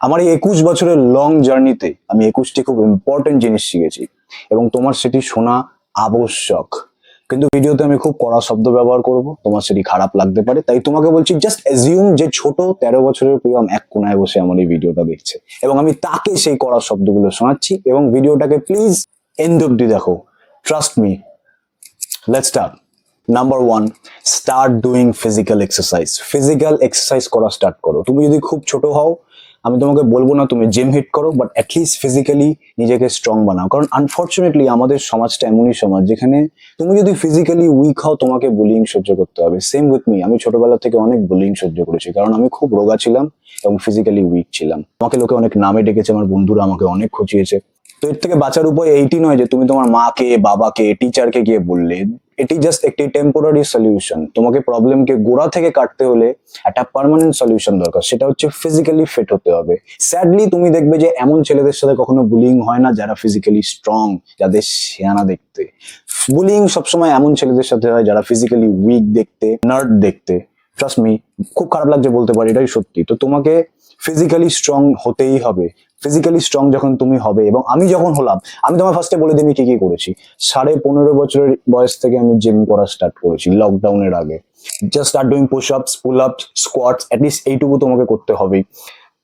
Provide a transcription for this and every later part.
আমার এই 21 বছরের লং জার্নিতে আমি 21টি খুব ইম্পর্টেন্ট জিনিস শিখেছি এবং তোমার সেটি শোনা আবশ্যক। কিন্তু ভিডিওতে আমি খুব কড়া শব্দ ব্যবহার করব, তোমার সেটি খারাপ লাগতে পারে, তাই তোমাকে বলছি জাস্ট অ্যাজিউম যে ছোট 13 বছরের প্রিয়ম এক কোনায় বসে আমার এই ভিডিওটা দেখছে এবং আমি তাকে সেই কড়া শব্দগুলো শোনাচ্ছি এবং ভিডিওটাকে প্লিজ এন্ড অব্দি দেখো। Trust me. Let's start. Number 1, start doing physical exercise. Physical exercise করা স্টার্ট করো। তুমি যদি খুব ছোট হও, আমি তোমাকে বলবো না তুমি জিম হিট করো, বাট অ্যাটলিস্ট ফিজিক্যালি নিজেকে স্ট্রং বানাও। কারণ আনফর্চুনেটলি আমাদের সমাজটা এমনই সমাজ যেখানে তুমি যদি ফিজিক্যালি উইক হও তোমাকে বুলিং সহ্য করতে হবে। সেম উইথ মি, আমি ছোটবেলা থেকে অনেক বুলিং সহ্য করেছি কারণ আমি খুব রোগা ছিলাম এবং ফিজিক্যালি উইক ছিলাম। আমাকে লোকে অনেক নামে ডেকেছে, আমার বন্ধুরা আমাকে অনেক খচিয়েছে। তো এর থেকে বাঁচার উপায় এইটি নয় যে তুমি তোমার মাকে, বাবাকে, টিচারকে গিয়ে বললে। এটি জাস্ট একটি টেম্পোরারি সলিউশন। তোমাকে প্রবলেমকে গোড়া থেকে কাটতে হলে একটা পার্মানেন্ট সলিউশন দরকার, সেটা হচ্ছে ফিজিক্যালি ফিট হতে হবে। স্যাডলি তুমি দেখবে যে এমন ছেলেদের সাথে কখনো বুলিং হয় না যারা ফিজিক্যালি স্ট্রং, যাদের শিয়ানা দেখতে। বুলিং সবসময় এমন ছেলেদের সাথে হয় যারা ফিজিক্যালি উইক দেখতে, নার্ড দেখতে। ট্রাস্ট মি, খুব খারাপ লাগছে বলতে পারি, এটাই সত্যি। তো তোমাকে ফিজিক্যালি স্ট্রং হতেই হবে। ফিজিক্যালি স্ট্রং যখন তুমি হবে, এবং আমি যখন হলাম, আমি তোমার ফার্স্টে বলে দিই আমি কি কি করেছি। 15.5 বছরের বয়স থেকে আমি জিম করা স্টার্ট করেছি লকডাউনের আগে। জাস্ট স্টার্ট ডুইং পুশ আপস, পুল আপস, স্কোয়াটস, অ্যাটলিস্ট এইটুকু তোমাকে করতে হবে,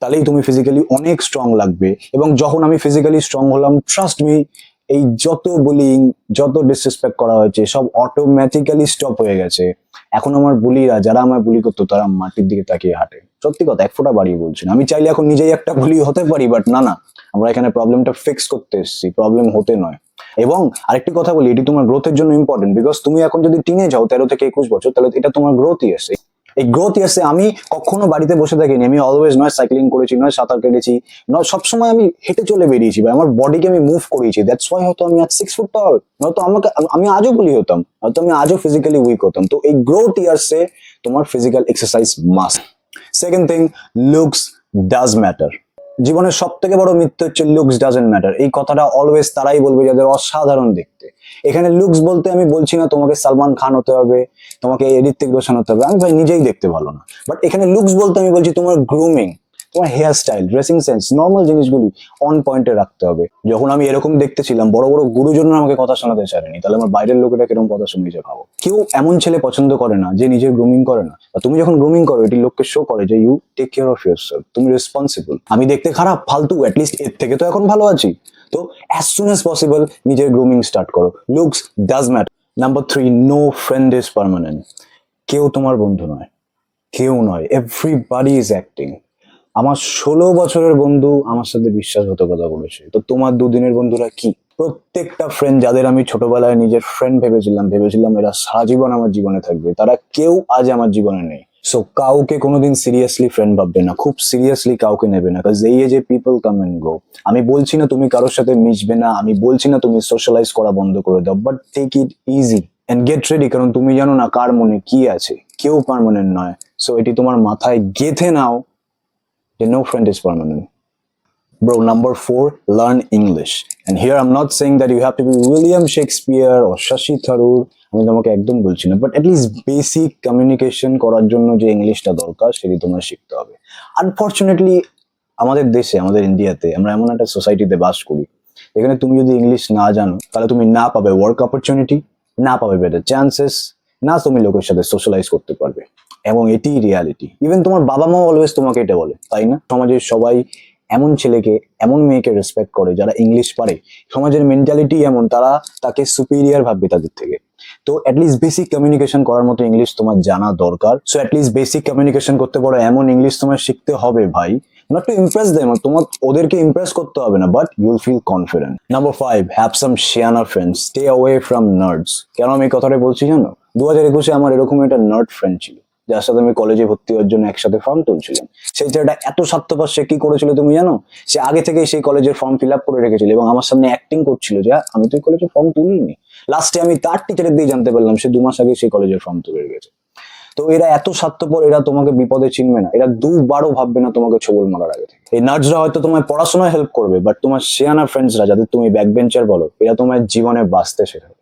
তাহলেই তুমি ফিজিক্যালি অনেক স্ট্রং লাগবে। এবং যখন আমি ফিজিক্যালি স্ট্রং হলাম, ট্রাস্ট মি, এই যত বুলিং, যত ডিসরেসপেক্ট করা হয়েছে সব অটোমেটিক্যালি স্টপ হয়ে গেছে। এখন আমার বুলিরা, যারা আমায় বুলি করতো, তারা মাটির দিকে তাকিয়ে হাঁটে। সত্যি কথা, এক ফোঁটা বাড়িয়ে বলছি না। আমি চাইলে এখন নিজেই একটা বুলি হতে পারি, বাট না না, আমরা এখানে প্রবলেমটা ফিক্স করতে এসেছি, প্রবলেম হতে নয়। এবং আরেকটি কথা বলি, এটি তোমার গ্রোথের জন্য ইম্পর্টেন্ট। বিকজ তুমি এখন যদি টিনেজ হও 13 থেকে 21 বছর, তাহলে এটা তোমার গ্রোথ ইয়ার্স। এই গ্রোথ ইয়ার্সে আমি কখনো বাড়িতে বসে থাকিনি। আমি অলওয়েজ নয় সাইক্লিং করেছি, নয় সাঁতার কেটেছি, নয় সবসময় আমি হেঁটে চলে বেরিয়েছি, বা আমার বডিকে আমি মুভ করিয়েছি। দ্যাটস ওয়াই হয়তো আমি আজ 6 ফুট টল। নয়তো আমি আজও বলি হতাম, হয়তো আমি আজও ফিজিক্যালি উইক হতাম। তো এই গ্রোথ ইয়ার্সে তোমার physical exercise must. Second thing, looks does matter. জীবনের সব থেকে বড় মিথ্যে হচ্ছে লুকস ডাজেন্ট ম্যাটার। এই কথাটা অলওয়েজ তারাই বলবে যাদের অসাধারণ দেখতে। এখানে লুকস বলতে আমি বলছি না তোমাকে সালমান খান হতে হবে, তোমাকে ঋত্বিক রোশন হতে হবে। আমি ভাই নিজেই দেখতে ভালো না, বাট এখানে লুকস বলতে আমি বলছি তোমার গ্রুমিং, তোমার hair style, dressing sense, normal জিনিসগুলি অন পয়েন্টে রাখতে হবে। যখন আমি এরকম দেখতে ছিলাম, বড় বড় গুরুজন আমাকে কথা শোনাতে চায়নি, তাহলে আমার বাইরের লোকেরা কিরকম কথা শুনিয়েছে ভাবো। কেউ এমন ছেলে পছন্দ করে না যে নিজের গ্রুমিং করে না। তুমি যখন গ্রুমিং করো, এটি লোককে শো করে যে you take care of yourself, তুমি রেসপন্সিবল। আমি দেখতে খারাপ, ফালতু, অ্যাটলিস্ট এর থেকে তো এখন ভালো আছি। তো অ্যাজ সুন অ্যাজ পসিবল নিজের গ্রুমিং স্টার্ট করো। Looks does matter. Number 3, no friend is permanent. কেউ তোমার বন্ধু নয়, কেউ নয়। Everybody is acting. আমার 16 বছরের বন্ধু আমার সাথে বিশ্বাসঘাতকতা করেছে, তো তোমার দুদিনের বন্ধুরা কি? প্রত্যেকটা ফ্রেন্ড যাদের আমি ছোটবেলায় নিজের ফ্রেন্ড ভেবেছিলাম এরা সারা জীবন আমার জীবনে থাকবে, তারা কেউ আজ আমার জীবনে নেই। সো কাউকে কোনোদিন সিরিয়াসলি ফ্রেন্ড ভাববে না, খুব সিরিয়াসলি কাউকে নেবে না, কারণ এই এজে পিপল কাম এন্ড গো। আমি বলছি না তুমি কারোর সাথে মিশবে না, আমি বলছি না তুমি সোশ্যালাইজ করা বন্ধ করে দাও, but take it easy and get ready, কারণ তুমি জানো না কার মনে কি আছে। কেউ পার্মানেন্ট নয়। সো এটি তোমার মাথায় গেঁথে নাও যে no friend is permanent. Bro, number 4, learn English. And here I'm not saying that you have to be William Shakespeare or Shashi Tharoor. আমি তোমাকে একদম বলছি না, বাট অ্যাটলিস্ট বেসিক কমিউনিকেশন করার জন্য যে ইংলিশটা দরকার সেটি তোমার শিখতে হবে। আনফর্চুনেটলি আমাদের দেশে, আমাদের ইন্ডিয়াতে, আমরা এমন একটা সোসাইটিতে বাস করি এখানে তুমি যদি ইংলিশ না জানো, তাহলে তুমি না পাবে ওয়ার্ক অপরচুনিটি, না পাবে বেটার চান্সেস, না তুমি লোকের সাথে সোশ্যালাইজ করতে পারবে। এবং এটি রিয়ালিটি। ইভেন তোমার বাবা মা অলওয়েজ তোমাকে এটা বলে, তাই না? সমাজের সবাই এমন ছেলেকে, এমন মেয়েকে রেসপেক্ট করে যারা ইংলিশ পারে। সমাজের মেন্টালিটি এমন, তারা তাকে সুপিরিয়ার ভাববে তাদের থেকে। তো অ্যাটলিস্ট বেসিক কমিউনিকেশন করার মতো ইংলিশ তোমার জানা দরকার। সো অ্যাটলিস্ট বেসিক কমিউনিকেশন করতে পারো এমন ইংলিশ তোমার শিখতে হবে ভাই। নট টু ইমপ্রেস দেম, তোমার ওদেরকে ইমপ্রেস করতে হবে না, but you'll feel confident. Number 5, have some শিয়ানা friends, stay away from nerds. কেন আমি এই কথাটা বলছি জানো? 2021-এ আমার এরকম একটা নার্ড ফ্রেন্ড ছিল যার সাথে আমি কলেজে ভর্তি হওয়ার জন্য একসাথে ফর্ম তুলছিলাম। সেই ছেলেটা এত স্বার্থপর, সে কি করেছিল তুমি জানো? সে আগে থেকেই সেই কলেজের ফর্ম ফিল আপ করে রেখেছিল এবং আমার সামনে অ্যাক্টিং করছিল যে আমি তো এই কলেজের ফর্ম তুলিনি। লাস্টে আমি তার টিচারের দিয়ে জানতে পারলাম সে 2 মাস আগে সেই কলেজের ফর্ম তুলে রেখেছে। তো এরা এত স্বার্থপর, এরা তোমাকে বিপদে চিনবে না, এরা দুবারও ভাববে না তোমাকে ছবল মারার আগে থেকে। এই নার্সরা হয়তো তোমায় পড়াশোনায় হেল্প করবে, বাট তোমার শিয়ানা ফ্রেন্ডসরা, যাদের তুমি ব্যাক বেঞ্চার বলো, এরা তোমার জীবনে বাঁচতে শেখাবে।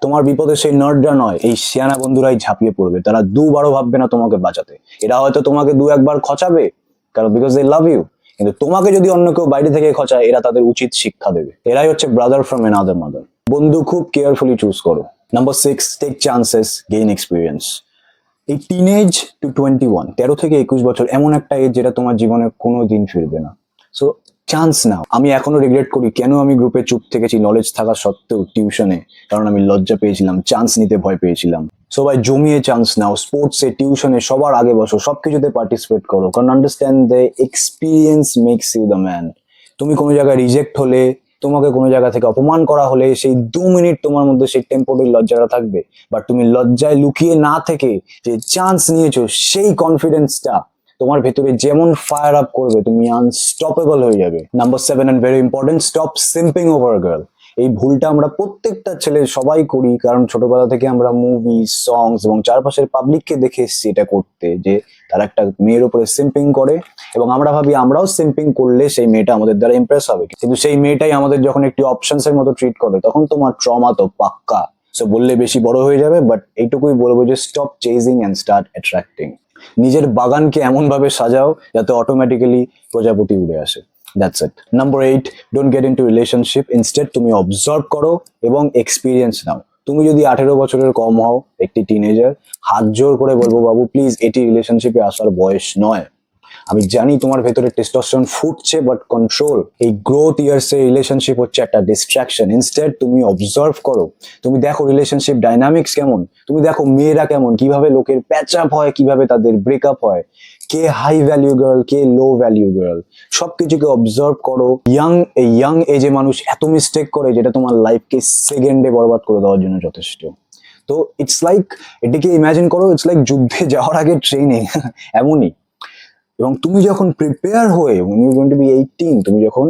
তোমার বিপদে সেই নার্ডরা নয়, এই শিয়ানা বন্ধুরাই ঝাঁপিয়ে পড়বে। তারা দুবারও ভাববে না তোমাকে বাঁচাতে। এরা হয়তো তোমাকে 2-1 বার খচাবে, কারণ বিকজ দে লাভ ইউ, কিন্তু তোমাকে যদি অন্য কেউ বাইরে থেকে খচায়, এরা তাদের উচিত শিক্ষা দেবে। এরাই হচ্ছে ব্রাদার ফ্রম অ্যানাদার মাদার। বন্ধু খুব কেয়ারফুলি চুজ করো। Number 6, take chances, gain experience. এই টিনেজ টু 21, 13 থেকে 21 বছর এমন একটা এজ যেটা তোমার জীবনে কোনো দিন ফিরবে না। সো চান্স নাও। আমি এখনো রিগ্রেট করি কেন আমি গ্রুপে চুপ থেকেছি নলেজ থাকা সত্ত্বেও টিউশনে, কারণ আমি লজ্জা পেয়েছিলাম, চান্স নিতে ভয় পেয়েছিলাম। সবাই জমিয়ে চান্স নাও, স্পোর্টসে, টিউশনে, সবার আগে বসো, সবকিছুতে পার্টিসিপেট করো, কারণ understand the experience makes you the man. তুমি কোনো জায়গায় রিজেক্ট হলে, তোমাকে কোনো জায়গা থেকে অপমান করা হলে, সেই 2 মিনিট তোমার মধ্যে সেই টেম্পোরারি লজ্জাটা থাকবে, বাট তুমি লজ্জায় লুকিয়ে না থেকে যে চান্স নিয়েছো, সেই কনফিডেন্সটা তোমার ভেতরে যেমন ফায়ার আপ করবে, তুমি আনস্টপেবল হয়ে যাবে। Number 7 and very important, stop simping over girl. এই ভুলটা আমরা প্রত্যেকটা ছেলে সবাই করি, কারণ ছোটবেলা থেকে আমরা মুভি, সংস এবং চারপাশের পাবলিককে দেখে এসেছি এটা করতে, যে তারা একটা মেয়ের উপরে সিম্পিং করে এবং আমরা ভাবি আমরাও সিম্পিং করলে সেই মেয়েটা আমাদের দ্বারা ইমপ্রেস হবে, কিন্তু সেই মেয়েটাই আমাদের যখন একটি অপশনস এর মতো ট্রিট করে, তখন তোমার ট্রমা তো পাক্কা। সো বললে বেশি বড় হয়ে যাবে, বাট এইটুকুই বলবো যে stop chasing and start attracting. নিজের বাগানকে এমন ভাবে সাজাও যাতে অটোমেটিক্যালি প্রজাপতি উড়ে আসে। That's it. Number 8, don't get into relationship, instead তুমি অবজার্ভ করো এবং এক্সপিরিয়েন্স নাও। তুমি যদি 18 বছরের কম হও, একটি টিনেজার, হাত জোর করে বলবো বাবু প্লিজ এটি রিলেশনশিপে আসার বয়স নয়। আমি জানি তোমার ভেতরে টেস্টোস্টেরন ফুটছে, বাট কন্ট্রোল। এই গ্রোথ ইয়ার্সে রিলেশনশিপ হচ্ছে একটা ডিস্ট্রাকশন। ইনস্টেড তুমি অবজার্ভ করো, তুমি দেখো রিলেশনশিপ ডাইনামিক্স কেমন, তুমি দেখো মেয়েরা কেমন, কিভাবে লোকের প্যাচ আপ হয়, কিভাবে তাদের ব্রেকআপ হয়, কে হাই ভ্যালিউ গার্ল, কে লো ভ্যালিউ গার্ল, সবকিছুকে অবজার্ভ করো। ইয়াং এজে মানুষ এত মিস্টেক করে যেটা তোমার লাইফকে সেকেন্ডে বরবাদ করে দেওয়ার জন্য যথেষ্ট। তো ইটস লাইক, এটাকে ইমাজিন করো, ইটস লাইক যুদ্ধে যাওয়ার আগে ট্রেনিং এমনই। এবং তুমি যখন প্রিপেয়ার হয়ে, when you're going to be 18, তুমি যখন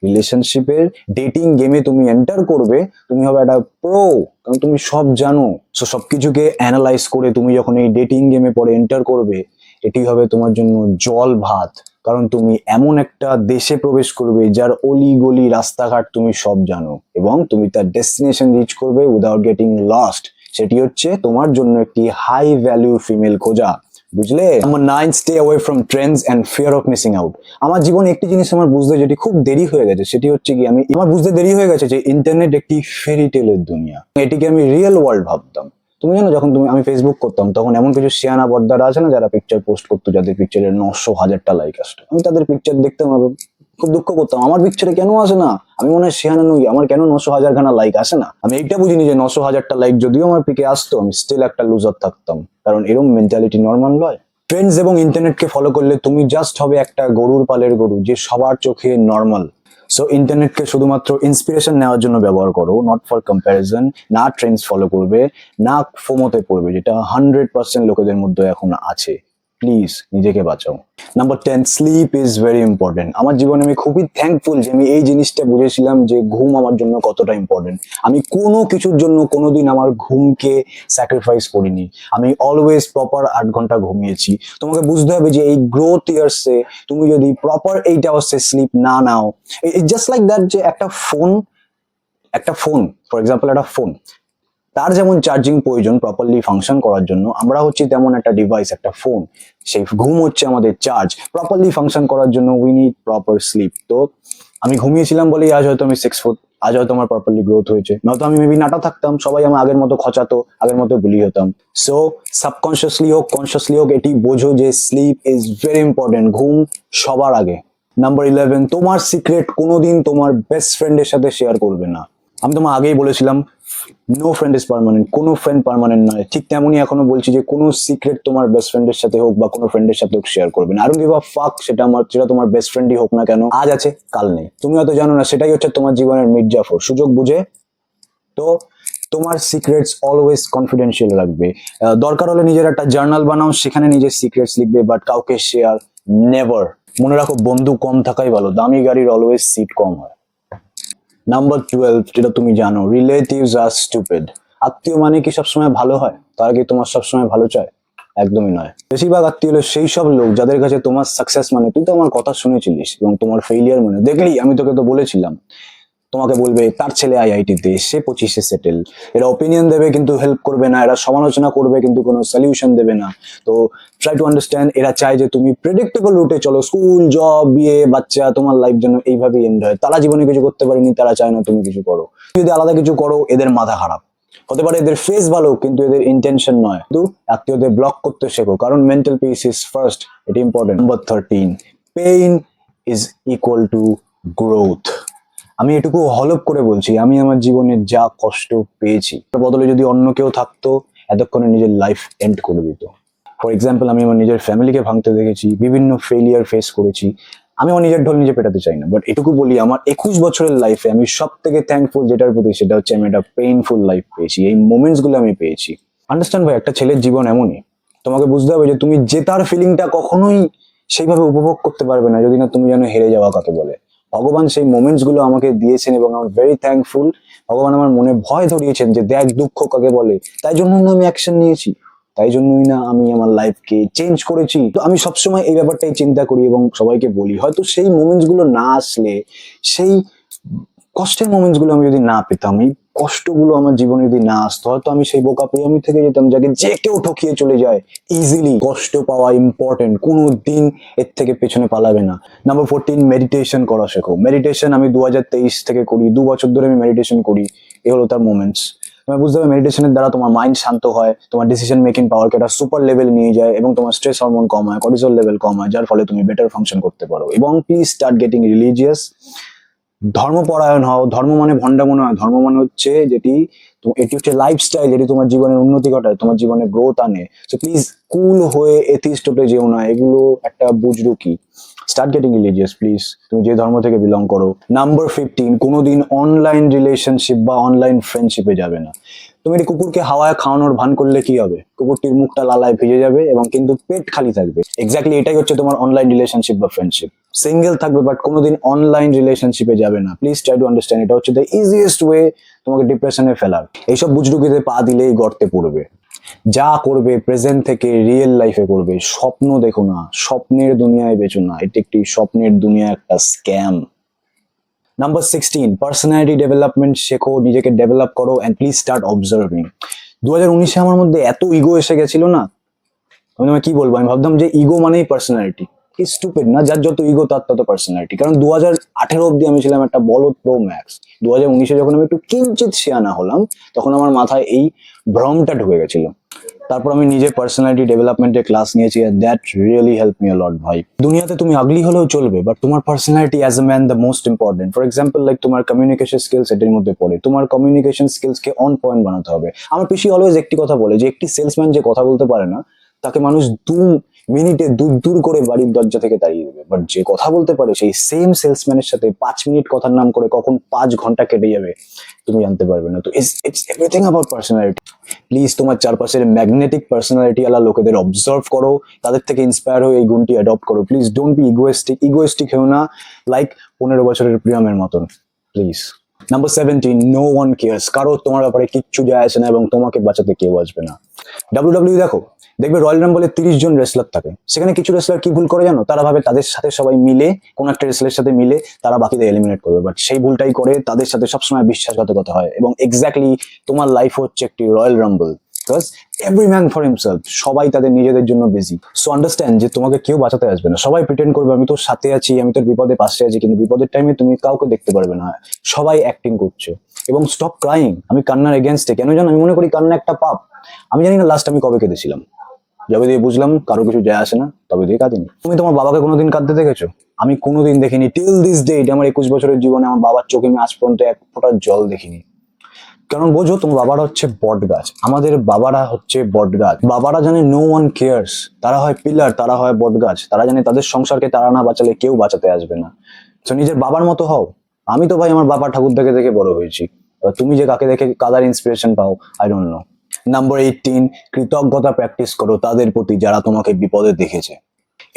রিলেশনশিপের ডেটিং গেমে তুমি এন্টার করবে, তুমি হবে একটা প্রো, কারণ তুমি সব জানো। সো সবকিছুকে অ্যানালাইজ করে তুমি যখন এই ডেটিং গেমে পরে এন্টার করবে, এটি হবে তোমার জন্য জল ভাত, কারণ তুমি এমন একটা দেশে প্রবেশ করবে যার অলি গলি রাস্তাঘাট তুমি সব জানো, এবং তুমি তার ডেস্টিনেশন রিচ করবে উইদাউট গেটিং লস্ট। সেটি হচ্ছে তোমার জন্য একটি হাই ভ্যালু ফিমেল খোঁজা, বুঝলে? Number 9, stay away from trends and fear of missing out. আমার জীবনে একটি জিনিস আমার বুঝতে যেটি খুব দেরি হয়ে গেছে, সেটি হচ্ছে কি আমার বুঝতে দেরি হয়ে গেছে যে ইন্টারনেট একটি ফেরি টেলের দুনিয়া। এটিকে আমি রিয়েল ওয়ার্ল্ড ভাবতাম। তুমি জানো, যখন আমি ফেসবুক করতাম, তখন এমন কিছু শিয়ানা বর্দারা আছে না, যারা পিকচার পোস্ট করতো, যাদের পিকচারের 900,000টা লাইক আসতো। আমি তাদের পিকচার দেখতাম, খুব দুঃখ করতাম, আমার পিকচারে কেন আসে না? আমি মনে হয় শিয়ানা নই, আমার কেন 900,000 খানা লাইক আসে না? আমি এইটা বুঝিনি যে 900,000টা লাইক যদিও আমার পিকে আসতো, আমি স্টিল একটা লুজার থাকতাম, কারণ এরকম মেন্টালিটি নর্মাল নয়। ট্রেন্ডস এবং ইন্টারনেটকে ফলো করলে তুমি জাস্ট হবে একটা গরুর পালের গরু, যে সবার চোখে নর্মাল। সো ইন্টারনেটকে শুধুমাত্র ইন্সপিরেশন নেওয়ার জন্য ব্যবহার করো, নট ফর কম্প্যারিজন। না ট্রেন্ডস ফলো করবে, না ফোমোতে পড়বে, যেটা 100% লোকেদের মধ্যে এখন আছে। প্লিজ নিজেকে বাঁচাও। Number 10, sleep is very important. আমার জীবনে আমি খুবই থ্যাঙ্কফুল যে আমি এই জিনিসটা বুঝেছিলাম যে ঘুম আমার জন্য কতটা ইম্পর্টেন্ট। আমি কোনো কিছুর জন্য কোনোদিন আমার ঘুমকে স্যাক্রিফাইস করিনি। আমি অলওয়েজ প্রপার 8 ঘন্টা ঘুমিয়েছি। তোমাকে বুঝতে হবে যে এই গ্রোথ ইয়ার্সে তুমি যদি প্রপার 8 আওয়ার্সে স্লিপ না নাও, জাস্ট লাইক দ্যাট, যে একটা ফোন ফর এক্সাম্পল, একটা ফোন, তার যেমন চার্জিং প্রয়োজন প্রপারলি ফাংশন করার জন্য, আমরা হচ্ছে তেমন একটা ডিভাইস, একটা ফোন, সেই ঘুম হচ্ছে আমাদের চার্জ। প্রপারলি ফাংশন করার জন্য উই নিড প্রপার স্লিপ। তো আমি ঘুমিয়েছিলাম বলেই আজ হয়তো আমি 6 ফুট, আজ হয়তো আমার প্রপারলি গ্রোথ হয়েছে, নয়তো আমি মেবি নাটা থাকতাম, সবাই আমার আগের মতো খচাতো, আগের মতো বুলি হতাম। সো সাবকনসিয়াসলি হোক, কনসিয়াসলি হোক, এটি বোঝো যে স্লিপ ইজ ভেরি ইম্পর্টেন্ট, ঘুম সবার আগে। নাম্বার 11, তোমার সিক্রেট কোনোদিন তোমার বেস্ট ফ্রেন্ডের সাথে শেয়ার করবে না। আমি তোমার আগেই বলেছিলাম, নো ফ্রেন্ড ইজ পার্মানেন্ট, কোনো ফ্রেন্ড পার্মানেন্ট নয়। ঠিক তেমনই এখনো বলছি যে কোনো সিক্রেট তোমার বেস্ট ফ্রেন্ডের সাথে হোক বা কোনো ফ্রেন্ডের সাথে হোক শেয়ার করবে না। আর গিভ আ ফাক, সেটা তোমার বেস্ট ফ্রেন্ডই হোক না কেন, আজ আছে কাল নেই, তুমি হয়তো জানো না। সেটাই হচ্ছে তোমার জীবনের মির্জাফর, সুযোগ বুঝে। তো তোমার সিক্রেটস অলওয়েজ কনফিডেন্সিয়াল রাখবে। দরকার হলে নিজের একটা জার্নাল বানাও, সেখানে নিজের সিক্রেটস লিখবে, বাট কাউকে শেয়ার নেভার। মনে রাখো, বন্ধু কম থাকাই ভালো, দামি গাড়ির অলওয়েজ সিট কম হয়। নাম্বার 12, যেটা তুমি জানো, রিলেটিভস আর স্টুপিড। আত্মীয় মানে কি সবসময় ভালো হয়? তারা কি তোমার সবসময় ভালো চায়? একদমই নয়। বেশিরভাগ আত্মীয় হলো সেই সব লোক যাদের কাছে তোমার সাকসেস মানে তুই তো আমার কথা শুনেছিলিস, এবং তোমার ফেইলিয়ার মানে দেখলি আমি তোকে তো বলেছিলাম। তোমাকে বলবে তার ছেলে আইআইটিতে, সে 25-এ সেটেল। এরা ওপিনিয়ন দেবে কিন্তু হেল্প করবে না, এরা সমালোচনা করবে কিন্তু কোনো সলিউশন দেবে না। তো ট্রাই টু আন্ডারস্ট্যান্ড, এরা চায় যে তুমি প্রেডিক্টেবল রুটে চলো, স্কুল, জব, বিয়ে, বাচ্চা, তোমার লাইফ যেন এইভাবেই এন্ড হয়। তারা জীবনে কিছু করতে পারেনি, তারা চায় না তুমি কিছু করো। যদি আলাদা কিছু করো, এদের মাথা খারাপ। হতে পারে এদের ফেস ভালো কিন্তু এদের ইন্টেনশন নয়। কিন্তু আত্মীয়দের ব্লক করতে শেখো, কারণ মেন্টাল পিস ইজ ফার্স্ট, এটি important. Number 13, pain is equal to growth. আমি এটুকু হলপ করে বলছি, আমি আমার জীবনে যা কষ্ট পেয়েছি তার বদলে যদি অন্য কেউ থাকতো, এতক্ষণে নিজের লাইফ এন্ড করে দিত। ফর এক্সাম্পল, আমি আমার নিজের ফ্যামিলিকে ভাঙতে দেখেছি, বিভিন্ন ফেলিয়ার ফেস করেছি। আমি আমার নিজের ঢোল নিজে পেটাতে চাই না, বাট এটুকু বলি, আমার 21 বছরের লাইফে আমি সব থেকে থ্যাঙ্কফুল যেটার প্রতি, সেটা হচ্ছে আমি একটা পেইনফুল লাইফ পেয়েছি। এই মোমেন্টস গুলো আমি পেয়েছি। আন্ডারস্ট্যান্ড ভাই, একটা ছেলের জীবন এমনই, তোমাকে বুঝতে হবে যে তুমি জেতার ফিলিংটা কখনোই সেইভাবে উপভোগ করতে পারবে না যদি না তুমি যেন হেরে যাওয়া কাকে বলে। ভগবান সেই মোমেন্টস গুলো আমাকে দিয়েছেন এবং আমি ভেরি থ্যাঙ্কফুল। ভগবান আমার মনে ভয় ধরিয়েছেন যে দেখ দুঃখ কাকে বলে, তাই জন্য না আমি অ্যাকশন নিয়েছি, তাই জন্যই না আমি আমার লাইফকে চেঞ্জ করেছি। তো আমি সবসময় এই ব্যাপারটাই চিন্তা করি এবং সবাইকে বলি, হয়তো সেই মোমেন্টস গুলো না আসলে, সেই কষ্টের মোমেন্টস গুলো আমি যদি না পেতাম, এই কষ্টগুলো আমার জীবনে যদি না আসতো, হয়তো আমি সেই বোকা প্রেমী থেকে যেতাম যাকে যে কেউ ঠকিয়ে চলে যায় ইজিলি। কষ্ট পাওয়া ইম্পর্টেন্ট, কোনো দিন এর থেকে পেছনে পালাবে না। নাম্বার 14, মেডিটেশন করা শেখো। মেডিটেশন আমি 2023 থেকে করি, 2 বছর ধরে আমি মেডিটেশন করি। এ হলো তার মোমেন্টস। তুমি বুঝতে হবে, মেডিটেশনের দ্বারা তোমার মাইন্ড শান্ত হয়, তোমার ডিসিশন মেকিং পাওয়ারকে একটা সুপার লেভেল নিয়ে যায় এবং তোমার স্ট্রেস হরমোন কম হয়, কর্টিসল লেভেল কম হয়, যার ফলে তুমি বেটার ফাংশন করতে পারো। এবং প্লিজ স্টার্ট গেটিং রিলিজিয়াস, ধর্মপরায়ণ হও। ধর্ম মানে ভণ্ডামো নয়, ধর্ম মানে হচ্ছে যেটি, এটি হচ্ছে লাইফস্টাইল যেটি তোমার জীবনের উন্নতি ঘটায়, তোমার জীবনে গ্রোথ আনে। সো প্লিজ কুল হয়ে এথিস্ট হতে যেও না, এগুলো একটা বুজরুকি। স্টার্ট গেটিং রিলিজিয়াস প্লিজ, তুমি যে ধর্ম থেকে বিলং করো। নাম্বার 15, কোনোদিন অনলাইন রিলেশনশিপ বা অনলাইন ফ্রেন্ডশিপে যাবে না। তুমি একটি কুকুরকে হাওয়ায় খাওয়ানোর ভান করলে কি হবে? কুকুরটির মুখটা লালায় ভিজে যাবে এবং কিন্তু পেট খালি থাকবে। এক্স্যাক্টলি এটাই হচ্ছে তোমার অনলাইন রিলেশনশিপ বা ফ্রেন্ডশিপ। সিঙ্গেল থাকবে বাট কোনোদিন অনলাইন রিলেশনশিপে যাবে না। প্লিজ ট্রাই টু আন্ডারস্ট্যান্ড, এটা হচ্ছে দ্য ইজিয়েস্ট ওয়ে তোমাকে ডিপ্রেশনে ফেলার। এইসব বুজরুকিতে পা দিলেই গর্তে পড়বে। যা করবে প্রেজেন্ট থেকে রিয়েল লাইফে করবে। স্বপ্ন দেখো না, স্বপ্নের দুনিয়ায় বেচো না, এটি একটি স্বপ্নের দুনিয়া, একটা স্ক্যাম। নাম্বার 16, পার্সোনালিটি ডেভেলপমেন্ট শেখো, নিজেকে ডেভেলপ করো অ্যান্ড প্লিজ স্টার্ট অবজার্ভিং। 2019-এ আমার মধ্যে এত ইগো এসে গেছিল না, আমি তোমায় কি বলবো, আমি ভাবতাম যে ইগো মানেই পার্সোনালিটি। কি স্টুপিড না, যার যত ইগো তার তত পার্সোনালিটি। কারণ 2018 অব্দি আমি ছিলাম একটা বলদ প্রো ম্যাক্স। 2019-এ যখন আমি একটু কিঞ্চিত শিয়ানা হলাম, তখন আমার মাথায় এই ভ্রমটা ঢুকে গেছিল। তারপর আমি নিজে পার্সোনালিটি ডেভেলপমেন্টের ক্লাস নিয়েছি, that really help me a lot ভাই। দুনিয়াতে তুমি আগলি হলেও চলবে, বাট তোমার personality as a man the most important. For example, like তোমার কমিউনিকেশন স্কিলস এটার মধ্যে পড়ে। তোমার কমিউনিকেশন স্কিলসকে অন পয়েন্ট বানাতে হবে। আমার পিসি অলওয়েজ একটি কথা বলে যে একটি সেলসম্যান যে কথা বলতে পারে না, তাকে মানুষ 2 মিনিটে দূর দূর করে বাড়ির দরজা থেকে তাড়িয়ে দেবে। বাট যে কথা বলতে পারে, সেই সেম সেলসম্যানের সাথে 5 মিনিট কথার নাম করে কখন 5 ঘন্টা কেটে যাবে তুমি জানতে পারবে না। তো it's everything about personality. Please তোমার চারপাশের ম্যাগনেটিক পার্সোনালিটি আলা লোকেদের অবজার্ভ করো, তাদের থেকে ইন্সপায়ার হয়ে এই গুণটি অ্যাডপ্ট করো। প্লিজ ডোন্ট বি ইগোয়েস্টিক হেও না, লাইক 15 বছরের প্রিয়মের মতন, please. Number 17, no one cares. কারো তোমার ব্যাপারে কিচ্ছু যায় আসে না এবং তোমাকে বাঁচাতে কেউ আসবে না। WWE দেখো, দেখবে রয়্যাল রাম্বলে 30 জন রেসলার থাকে। সেখানে কিছু রেসলার কি ভুল করে জানো? তারা ভাবে তাদের সাথে সবাই মিলে, কোন একটা রেসলারের সাথে মিলে তারা বাকিদের এলিমিনেট করবে, বাট সেই ভুলটাই করে, তাদের সাথে সবসময় বিশ্বাসঘাতকতা হয়। এবং এক্স্যাক্টলি তোমার লাইফ হচ্ছে একটি royal Rumble, because every man for himself. সবাই তাদের নিজেদের জন্য বিজি। সো আন্ডারস্ট্যান্ড যে তোমাকে কেউ বাঁচাতে আসবে না। সবাই প্রিটেন্ড করবে আমি তোর সাথে আছি, আমি তোর বিপদে পাশে আছি, কিন্তু বিপদের টাইমে তুমি কাউকে দেখতে পারবে না। সবাই অ্যাক্টিং করছে। এবং স্টপ ক্রাইং। আমি কান্নার এগেনস্টে, কেন জানো? আমি মনে করি কান্না একটা পাপ। আমি জানি না লাস্ট আমি কবে কেঁদেছিলাম। যবে দিয়ে বুঝলাম কারো কিছু যায় আসে না, তবে দিয়ে কাঁদিনি। তুমি তোমার বাবাকে কোনোদিন কাঁদতে দেখেছো? আমি কোনোদিন দেখিনি। টিল দিস ডেট, আমার 21 বছরের জীবনে আমার বাবার চোখে আমি আজ পর্যন্ত এক ফোঁটা জল দেখিনি। কারণ বোঝো, তোমার বাবারা হচ্ছে বট গাছ, আমাদের বাবারা হচ্ছে বট গাছ। বাবারা জানে নো ওয়ান কেয়ার্স, তারা হয় পিলার, তারা হয় বট গাছ। তারা জানে তাদের সংসারকে তারা না বাঁচালে কেউ বাঁচাতে আসবে না। তো নিজের বাবার মতো হও। আমি তো ভাই আমার বাবা ঠাকুর দেখে দেখে বড় হয়েছি। এবার তুমি যে কাকে দেখে কাদার ইন্সপিরেশন পাও, আই ডোন্ট নো। নাম্বার 18, কৃতজ্ঞতা প্র্যাকটিস করো তাদের প্রতি যারা তোমাকে বিপদে দেখেছে।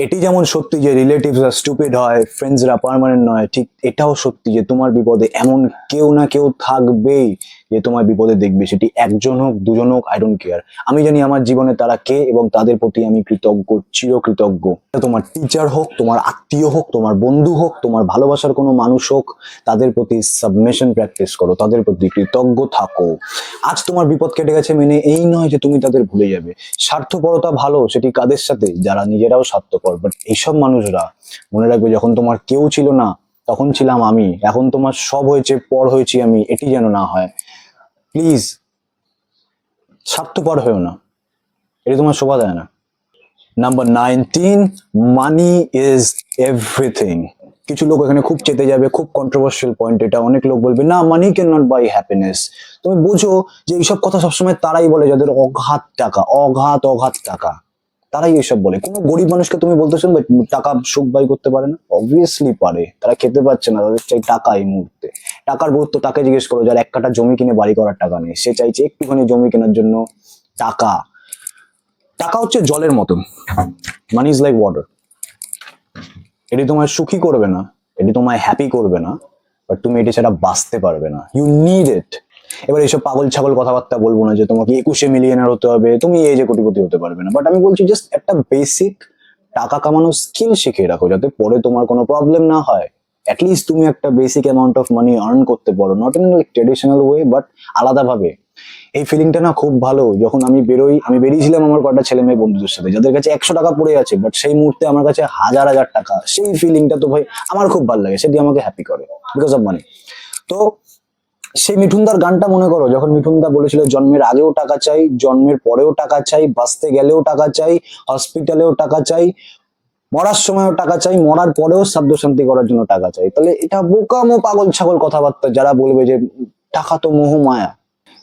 এটি যেমন সত্যি যে রিলেটিভসরা স্টুপিড হয়, ফ্রেন্ডসরা পার্মানেন্ট নয়, ঠিক এটাও সত্যি যে তোমার বিপদে এমন কেউ না কেউ থাকবেই যে তোমার বিপদে দেখবে, সেটি একজন হোক দুজন হোক, আই ডোন্ট কেয়ার। আমি জানি আমার জীবনে তারা কে এবং তাদের প্রতি আমি কৃতজ্ঞ, চিরকৃতজ্ঞ। তোমার টিচার হোক, তোমার আত্মীয় হোক, তোমার বন্ধু হোক, তোমার ভালোবাসার কোনো মানুষ হোক, তাদের প্রতি সাবমিশন প্র্যাকটিস করো, তাদের প্রতি কৃতজ্ঞ থাকো। আজ তোমার বিপদ কেটে গেছে মেনে এই নয় যে তুমি তাদের ভুলে যাবে। স্বার্থপরতা ভালো, সেটি কাদের সাথে? যারা নিজেরাও স্বার্থপর। বাট এইসব মানুষরা, মনে রাখবে, যখন তোমার কেউ ছিল না তখন ছিলাম আমি, এখন তোমার সব হয়েছে, পর হয়েছি আমি, এটি যেন না হয়। প্লিজ স্বার্থপর হয়েও না, এটি তোমার শোভা দেয় না। Number 19, money is everything. কিছু লোক এখানে খুব চেতে যাবে, খুব কন্ট্রোভার্সিয়াল পয়েন্ট এটা। অনেক লোক বলবে না, money can not by happiness. তুমি বুঝো যে এইসব কথা সবসময় তারাই বলে যাদের অগাধ টাকা, অগাধ টাকা, তারাই এইসব বলে। কোনো গরিব মানুষকে তুমি বলতে শুনবে টাকা সুখ বাই করতে পারে না? অবভিয়াসলি পারে। তারা খেতে পাচ্ছে না, তাদের চাই টাকা। এই মুহূর্তে টাকার গুরুত্ব তাকে জিজ্ঞেস করো যার 1 কাঠা জমি কিনে বাড়ি করার টাকা নেই। সে চাইছে একটুখানি জমি কেনার জন্য টাকা। টাকা হচ্ছে জলের মতন, মানি ইজ লাইক ওয়াটার। এটি তোমায় সুখী করবে না, এটি তোমায় হ্যাপি করবে না, বাট তুমি এটি ছাড়া বাঁচতে পারবে না। You need it. এবার এইসব পাগল ছাগল কথাবার্তা বলবো না যে তোমাকে 21 মিলিয়নের হতে হবে, তুমি এই যে কোটিপতি হতে পারবে না। বাট আমি বলছি জাস্ট একটা বেসিক টাকা কামানোর স্কিল শিখে রাখো, যাতে পরে তোমার কোনো প্রবলেম না হয়। অ্যাটলিস্ট তুমি একটা basic amount of money earn করতে পারো, not in like traditional way, but আলাদাভাবে। এই ফিলিংটা না খুব ভালো। যখন আমি বেরিয়েছিলাম আমার কটা ছেলে মেয়ে বন্ধুদের সাথে, যাদের কাছে 100 টাকা পড়ে আছে, বাট সেই মুহূর্তে আমার কাছে হাজার হাজার টাকা। সেই ফিলিংটা তো ভাই আমার খুব ভালো লাগে, সেটি আমাকে হ্যাপি করে বিকজ অফ মানি। তো সেই মিঠুনদার গানটা মনে করো, যখন মিঠুনদা বলেছিল জন্মের আগেও টাকা চাই, জন্মের পরেও টাকা চাই, বাঁচতে গেলেও টাকা চাই, হসপিটালেও টাকা চাই, মরার সময়ও টাকা চাই, মরার পরেও সাধ্য শান্তি করার জন্য টাকা চাই। তাহলে এটা বোকামো পাগল ছাগল কথাবার্তা যারা বলবে যে টাকা তো মোহ মায়া।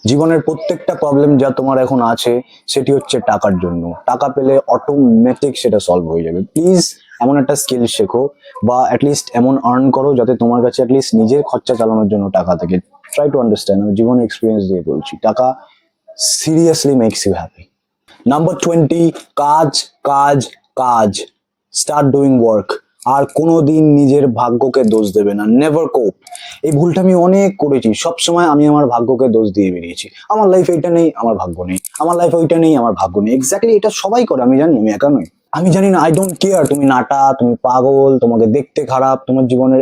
জীবনের প্রত্যেকটা প্রবলেম যা তোমার এখন আছে সেটি হচ্ছে টাকার জন্য। টাকা পেলে অটোমেটিক সেটা সলভ হয়ে যাবে। প্লিজ এমন একটা স্কিল শেখো, বা অ্যাটলিস্ট এমন আর্ন করো যাতে তোমার কাছে অ্যাটলিস্ট নিজের খরচা চালানোর জন্য টাকা থাকে। ট্রাই টু আন্ডারস্ট্যান্ড, আমি জীবনের এক্সপিরিয়েন্স দিয়ে বলছি, টাকা seriously makes you happy. Number 20, কাজ কাজ কাজ। Start doing work. আর কোনোদিন নিজের ভাগ্যকে দোষ দেবে না, নেভার কোপ। এই ভুলটা আমি অনেক করেছি। সবসময় আমি আমার ভাগ্যকে দোষ দিয়ে বেরিয়েছি। আমার লাইফ এইটা নেই, আমার ভাগ্য নেই, আমার লাইফ ওইটা নেই, আমার ভাগ্য নেই। এক্স্যাক্টলি এটা সবাই করে, আমি জানি, আমি একা নই। আমি জানি না, আই ডোন্ট কেয়ার তুমি নাটা, তুমি পাগল, তোমাকে দেখতে খারাপ। তোমার জীবনের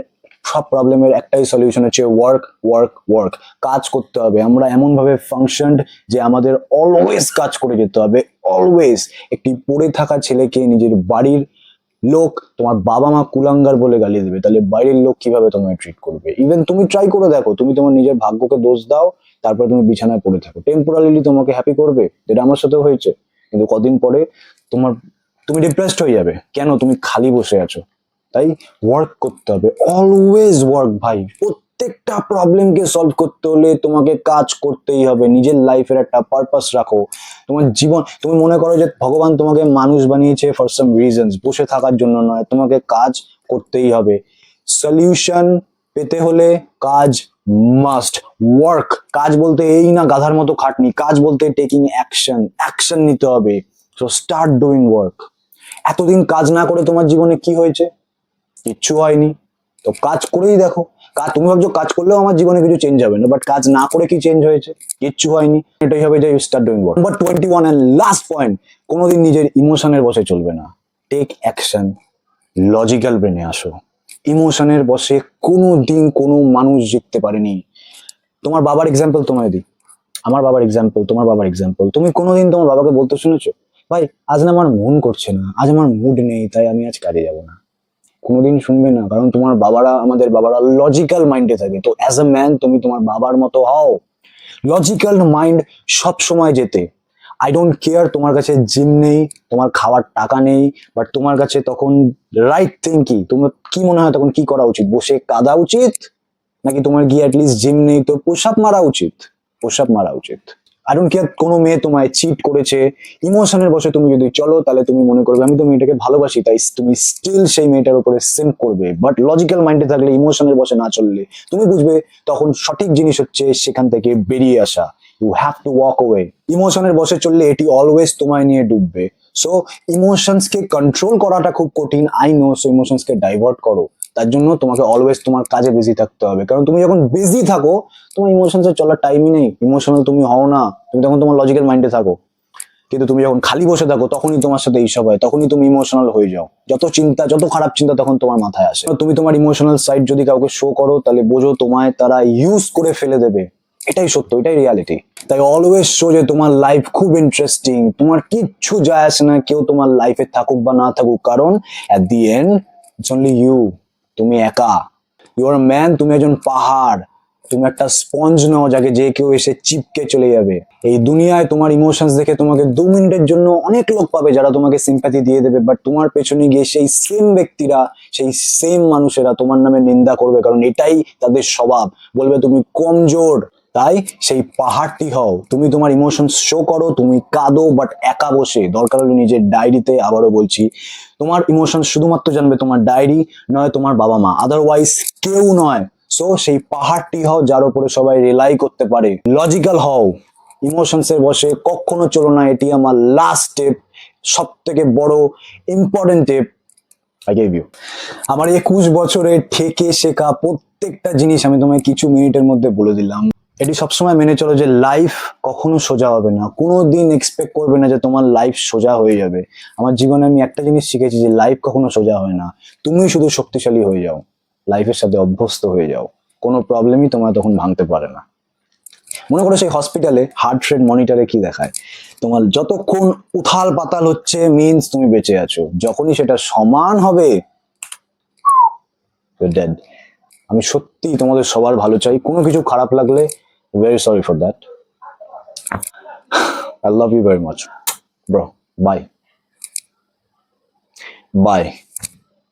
সব প্রবলেমের একটাই সলিউশন হচ্ছে ওয়ার্ক ওয়ার্ক ওয়ার্ক। কাজ করতে হবে। আমরা এমন ভাবে ফাংশনড যে আমাদের অলওয়েজ কাজ করে যেতে হবে, অলওয়েজ। একটি পড়ে থাকা ছেলেকে নিজের বাড়ির লোক, তোমার বাবা মা কুলাঙ্গার বলে গালি দেবে, তাহলে বাইরের লোক কিভাবে তোমায় ট্রিট করবে? ইভেন তুমি ট্রাই করে দেখো, তুমি তোমার নিজের ভাগ্যকে দোষ দাও, তারপরে তুমি বিছানায় পড়ে থাকো, টেম্পোরারিলি তোমাকে হ্যাপি করবে, যেটা আমার সাথেও হয়েছে। কিন্তু কদিন পরে তুমি ডিপ্রেসড হয়ে যাবে। কেন? তুমি খালি বসে আছো। তাই ওয়ার্ক করতে হবে, অলওয়েজ ওয়ার্ক ভাই। প্রত্যেকটা প্রবলেমকে সলভ করতে হলে তোমাকে কাজ করতেই হবে। নিজের লাইফের একটা পারপাস রাখো। তোমার জীবন, তুমি মনে করো যে ভগবান তোমাকে মানুষ বানিয়েছে ফর সাম রিজনস, বসে থাকার জন্য নয়। তোমাকে কাজ করতেই হবে। সলিউশন পেতে হলে কাজ মাস্ট। ওয়ার্ক, কাজ বলতে এই না গাধার মতো খাটনি, কাজ বলতে টেকিং অ্যাকশন, অ্যাকশন নিতে হবে। So start doing work. এতদিন কাজ না করে তোমার জীবনে কি হয়েছে? কিচ্ছু হয়নি। তো কাজ করেই দেখো। তুমি ভাবছো কাজ করলেও আমার জীবনে কিছু চেঞ্জ হবে না, বাট কাজ না করে কি চেঞ্জ হয়েছে? কিচ্ছু হয়নি। এটাই হবে যে start doing work. Number 21 and last point, কোনোদিন নিজের ইমোশনের বসে চলবে না। টেক অ্যাকশন, লজিক্যাল ব্রেনে আসো। ইমোশনের বসে কোনোদিন কোনো মানুষ জিততে পারেনি। তোমার বাবার এক্সাম্পল তোমায় দিই, আমার বাবার এক্সাম্পল, তোমার বাবার এক্সাম্পল। তুমি কোনোদিন তোমার বাবাকে বলতে শুনেছো, ভাই আজ না আমার মন করছে না, আজ আমার মুড নেই, তাই আমি আজ কাজে যাবো না? কোনোদিন শুনবে না, কারণ তোমার বাবারা, আমাদের বাবারা লজিক্যাল মাইন্ডে থাকে। তো অ্যাজ এ ম্যান তুমি তোমার বাবার মতো হও। লজিক্যাল মাইন্ড সব সময় যেতে। আই ডোন্ট কেয়ার তোমার কাছে জিম নেই, তোমার খাওয়ার টাকা নেই, বাট তোমার কাছে তখন রাইট থিং কি? তোমার কি মনে হয় তখন কি করা উচিত? বসে কাঁদা উচিত, নাকি তোমার গিয়ে অ্যাটলিস্ট জিম নেই তো পুশ আপ মারা উচিত? পুশ আপ মারা উচিত। আই ডোন্ট কেয়ার কোনো মেয়ে তোমায় চিট করেছে, ইমোশনের বসে তুমি যদি চলো, তাহলে তুমি মনে করবে আমি তো মেয়েটাকে ভালোবাসি, তাই তুমি স্টিল সেই মেয়েটার উপরে সিম্প করবে। বাট লজিক্যাল মাইন্ডে থাকলে, ইমোশনের বসে না চললে, তুমি বুঝবে তখন সঠিক জিনিস হচ্ছে সেখান থেকে বেরিয়ে আসা। You have to walk away. ইমোশনের বসে চললে এটি অলওয়েজ তোমায় নিয়ে ডুববে। সো ইমোশনসকে কন্ট্রোল করাটা খুব কঠিন, আই নো। সো ইমোশনসকে ডাইভার্ট করো, তার জন্য তোমাকে অলওয়েজ তোমার কাজে বিজি থাকতে হবে, কারণ তুমি যখন বিজি থাকো তোমার ইমোশনসে চলার টাইমই নেই, ইমোশনাল তুমি হও না, তুমি তখন তোমার লজিক্যাল মাইন্ডে থাকো। কিন্তু তুমি যখন খালি বসে থাকো তখনই তোমার সাথে এইসব হয়, তখনই তুমি ইমোশনাল হয়ে যাও, যত চিন্তা যত খারাপ চিন্তা তখন তোমার মাথায় আসে। তুমি তোমার ইমোশনাল সাইড যদি কাউকে শো করো তাহলে বোঝো তোমায় তারা ইউজ করে ফেলে দেবে, এটাই সত্য, এটাই রিয়ালিটি। তাই অলওয়েজ শো যে তোমার লাইফ খুব ইন্টারেস্টিং, তোমার কিচ্ছু যায় আসে না কেউ তোমার লাইফে থাকুক বা না থাকুক, কারণ at the end it's only you. তুমি একা, ইউ আর ম্যান, তুমি একজন পাহাড়, তুমি একটা স্পঞ্জ নাও যাকে যে কেউ এসে চিপকে চলে যাবে। এই দুনিয়ায় তোমার ইমোশনস দেখে তোমাকে 2 মিনিটের জন্য অনেক লোক পাবে যারা তোমাকে সিম্প্যাথি দিয়ে দেবে, বাট তোমার পেছনে গিয়ে সেই সেম ব্যক্তিরা, সেই সেম মানুষেরা তোমার নামে নিন্দা করবে, কারণ এটাই তাদের স্বভাব, বলবে তুমি কমজোর। তাই সেই পাহাড়টি হও, তুমি তোমার ইমোশনস শো করো, তুমি কাঁদো বাট একা বসে, দরকার হলে নিজের ডায়েরিতে। আবারও বলছি, তোমার ইমোশন শুধুমাত্র জানবে তোমার ডায়েরি, নয় তোমার বাবা মা, আদারওয়াইজ কেউ নয়। সো সেই পাহাড়টি হও যার উপরে সবাই রিলাই করতে পারে। লজিক্যাল হও, ইমোশনস এর বসে কখনো চলো না, এটি আমার লাস্ট স্টেপ, সব থেকে বড় important tip I gave you. আমার 21 বছরে থেকে শেখা প্রত্যেকটা জিনিস আমি তোমায় কিছু মিনিটের মধ্যে বলে দিলাম। এটি সবসময় মেনে চলো যে লাইফ কখনো সোজা হবে না, কোনোদিন এক্সপেক্ট করবে না যে তোমার লাইফ সোজা হয়ে যাবে। আমার জীবনে আমি একটা জিনিস শিখেছি যে লাইফ কখনো সোজা হয় না, তুমি শুধু শক্তিশালী হয়ে যাও, লাইফের সাথে অভ্যস্ত হয়ে যাও, কোনো প্রবলেমই তোমার তখন ভাঙতে পারে না। মনে করো সেই হসপিটালে হার্ট রেট মনিটরে কি দেখায়, তোমার যতক্ষণ উথাল পাতাল হচ্ছে মিন্স তুমি বেঁচে আছো, যখনই সেটা সমান হবে you're dead। আমি সত্যি তোমাদের সবার ভালো চাই, কোনো কিছু খারাপ লাগলে very sorry for that. I love you very much, bro. Bye. Bye.